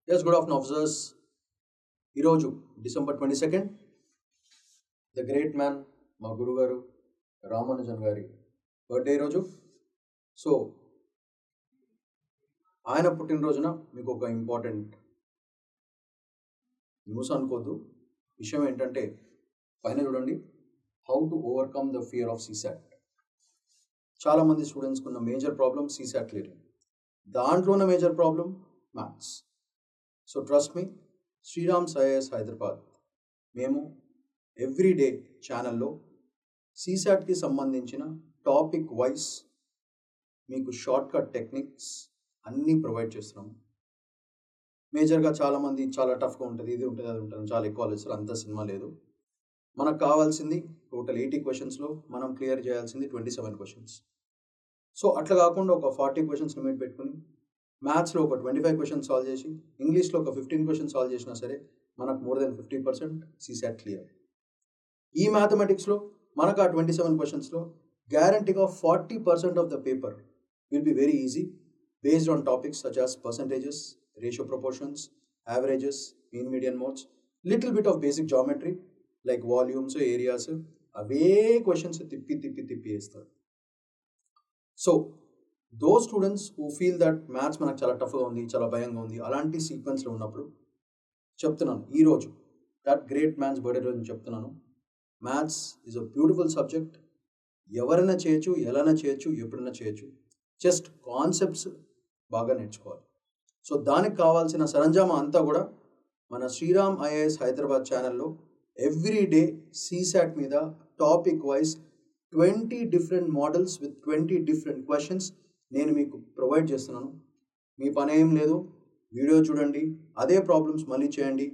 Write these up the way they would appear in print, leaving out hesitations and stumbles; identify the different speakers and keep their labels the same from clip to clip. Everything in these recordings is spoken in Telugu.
Speaker 1: Yes, good afternoon, officers. ఈరోజు December 22nd the great man మా గురుగారు రామానుజన్ గారి బర్త్డే ఈరోజు. సో ఆయన పుట్టినరోజున మీకు ఒక ఇంపార్టెంట్ న్యూస్ అనుకోద్దు. విషయం ఏంటంటే పైన చూడండి, how to overcome the fear of CSAT. చాలామంది స్టూడెంట్స్కి ఉన్న మేజర్ ప్రాబ్లమ్ సీసాట్ క్లియరింగ్. దాంట్లో ఉన్న major problem maths. So trust me, Sriram's IAS Hyderabad మేము ఎవ్రీడే ఛానల్లో సీసాట్కి సంబంధించిన టాపిక్ వైజ్ మీకు షార్ట్కట్ టెక్నిక్స్ అన్నీ ప్రొవైడ్ చేస్తున్నాము. మేజర్గా చాలామంది చాలా టఫ్గా ఉంటుంది, ఇది ఉంటుంది, అది ఉంటుంది, చాలా ఎక్కువ ఆలోచిస్తారు. అంత సినిమా లేదు. మనకు కావాల్సింది టోటల్ 80 క్వశ్చన్స్లో మనం క్లియర్ చేయాల్సింది 27 క్వశ్చన్స్. సో అట్లా కాకుండా ఒక 40 క్వశ్చన్స్ లిమిట్ పెట్టుకుని మ్యాథ్స్లో ఒక 25 క్వశ్చన్స్ సాల్వ్ చేసి ఇంగ్లీష్లో ఒక 15 క్వశ్చన్స్ సాల్వ్ చేసినా సరే మనకు మోర్ దెన్ 50% సీసాట్ క్లియర్. ఈ మ్యాథమెటిక్స్లో మనకు ఆ 27 క్వశ్చన్స్లో గ్యారంటీగా 40% of the paper will be very easy based on topics such as percentages, ratio proportions, averages, mean median modes, little bit of basic geometry like volumes, areas, away questions తిప్పి వేస్తారు. So those students who feel that maths మనకు చాలా టఫ్గా ఉంది, చాలా భయంగా ఉంది, అలాంటి సీక్వెన్స్లో ఉన్నప్పుడు చెప్తున్నాను, ఈరోజు దట్ గ్రేట్ మ్యాన్స్ బర్త్డే రోజు చెప్తున్నాను, maths is a beautiful subject. ఎవరైనా చేయొచ్చు, ఎలానా చేయొచ్చు, ఎప్పుడైనా చేయొచ్చు. జస్ట్ కాన్సెప్ట్స్ బాగా నేర్చుకోవాలి. సో దానికి కావాల్సిన సరంజామా అంతా కూడా మన శ్రీరామ్ ఐఏఎస్ హైదరాబాద్ ఛానల్లో ఎవ్రీడే సీసాట్ మీద topic wise 20 different models with 20 different questions నేను మీకు ప్రొవైడ్ చేస్తున్నాను. మీ పని ఏం లేదు, వీడియో చూడండి, అదే ప్రాబ్లమ్స్ మళ్ళీ చేయండి.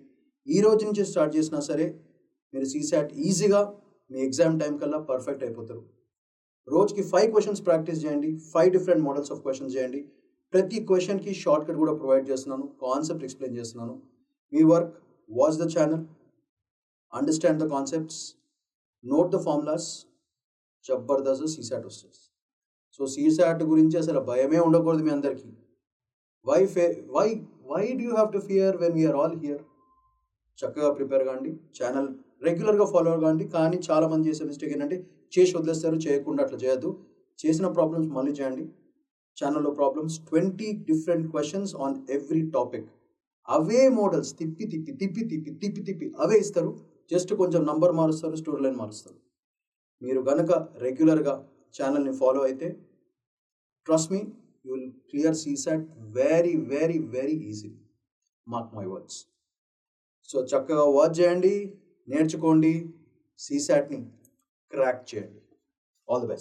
Speaker 1: ఈ రోజు నుంచి స్టార్ట్ చేసినా సరే మీరు సీసాట్ ఈజీగా మీ ఎగ్జామ్ టైం కల్లా పర్ఫెక్ట్ అయిపోతారు. రోజుకి 5 క్వశ్చన్స్ ప్రాక్టీస్ చేయండి, 5 డిఫరెంట్ మోడల్స్ ఆఫ్ క్వశ్చన్స్ చేయండి. ప్రతి క్వశ్చన్కి షార్ట్ కట్ కూడా ప్రొవైడ్ చేస్తున్నాను, కాన్సెప్ట్ ఎక్స్ప్లెయిన్ చేస్తున్నాను. మీ work, watch the channel, understand the concepts, note the formulas, జబర్దస్త్ సీసాట్ వస్తుంది. సో సీసాట్ గురించి అసలు భయమే ఉండకూడదు మీ అందరికీ. Why do you have to fear when we're all here? చక్కగా ప్రిపేర్ కాండి, ఛానల్ రెగ్యులర్గా ఫాలో కాండి. కానీ చాలామంది చేసే మిస్టేక్ ఏంటంటే చేసి వదిలేస్తారు, చేయకుండా అట్లా చేయొద్దు. చేసిన ప్రాబ్లమ్స్ మళ్ళీ చేయండి. ఛానల్లో problems 20 different questions on every topic. Away models తిప్పి అవే ఇస్తారు. జస్ట్ కొంచెం నంబర్ మారుస్తారు, స్టోరీ లైన్ మారుస్తారు. మీరు కనుక రెగ్యులర్గా ఛానల్ని ఫాలో అయితే trust me, you will clear CSAT very very very easy. Mark my words. So చక్కగా వాచ్ చేయండి, నేర్చుకోండి, సీసాట్ని క్రాక్ చేయండి. All the best.